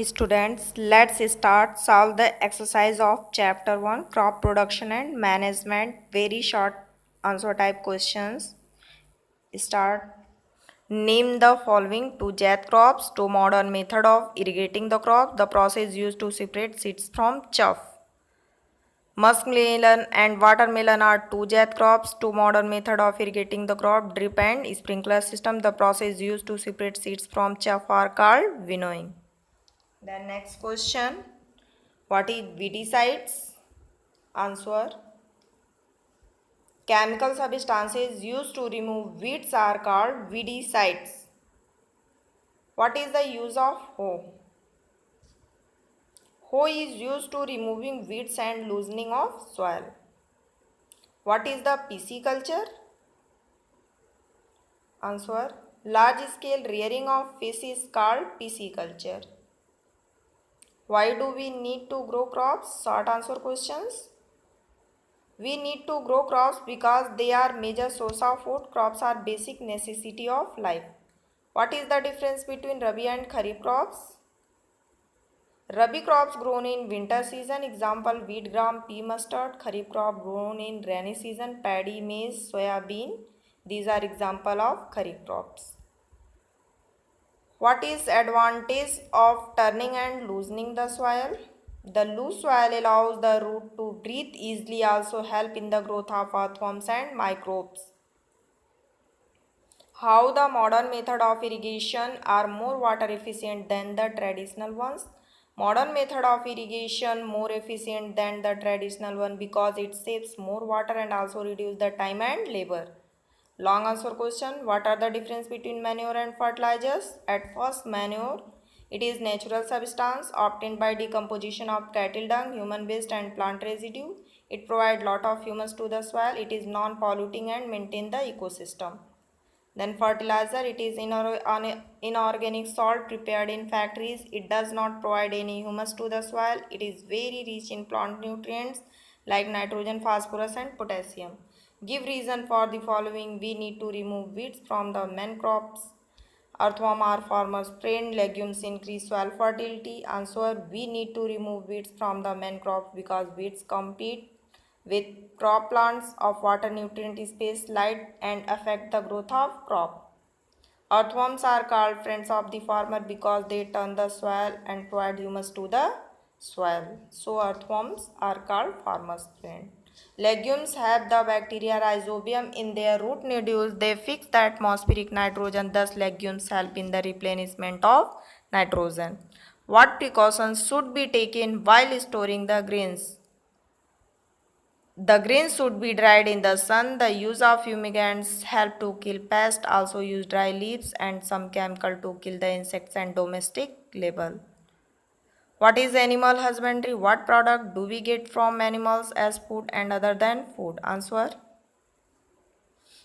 Students, let's start solve the exercise of chapter 1 crop production and management. Very short answer type questions. Start. Name the following: two jet crops, two modern method of irrigating the crop, the process used to separate seeds from chaff. Muskmelon and watermelon are two jet crops, two modern method of irrigating the crop, drip and sprinkler system. The process used to separate seeds from chaff are called winnowing. Then next question. What is weedicides? Answer. Chemical substances used to remove weeds are called weedicides. What is the use of hoe? Hoe is used to removing weeds and loosening of soil. What is the pisciculture? Answer. Large scale rearing of fish is called pisciculture. Why do we need to grow crops? Short answer questions. We need to grow crops because they are major source of food. Crops are basic necessity of life. What is the difference between Rabi and Kharif crops? Rabi crops grown in winter season, example wheat, gram, pea, mustard. Kharif crop grown in rainy season, paddy, maize, soya bean. These are example of Kharif crops. What is advantage of turning and loosening the soil? The loose soil allows the root to breathe easily, also help in the growth of earthworms and microbes. How the modern method of irrigation are more water efficient than the traditional ones? Modern method of irrigation more efficient than the traditional one because it saves more water and also reduce the time and labor. Long answer question. What are the difference between manure and fertilizers? At first, manure, it is natural substance obtained by decomposition of cattle dung, human waste and plant residue. It provides lot of humus to the soil. It is non-polluting and maintain the ecosystem. Then fertilizer, it is inorganic salt prepared in factories. It does not provide any humus to the soil. It is very rich in plant nutrients like nitrogen, phosphorus and potassium. Give reason for the following. We need to remove weeds from the main crops. Earthworm are farmers' friend. Legumes increase soil fertility. Answer. We need to remove weeds from the main crops because weeds compete with crop plants of water, nutrient, space, light and affect the growth of crop. Earthworms are called friends of the farmer because they turn the soil and provide humus to the soil. So earthworms are called farmer's friend. Legumes have the bacteria rhizobium in their root nodules. They fix the atmospheric nitrogen. Thus legumes help in the replenishment of nitrogen. What precautions should be taken while storing the grains? The grains should be dried in the sun. The use of fumigants help to kill pests. Also use dry leaves and some chemical to kill the insects and domestic labor. What is animal husbandry? What product do we get from animals as food and other than food? Answer.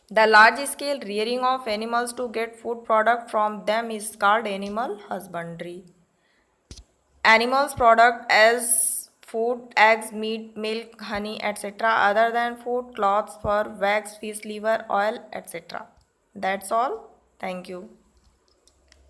The large scale rearing of animals to get food product from them is called animal husbandry. Animals product as food, eggs, meat, milk, honey, etc. other than food, cloths, fur, wax, fish liver, oil, etc. That's all. Thank you.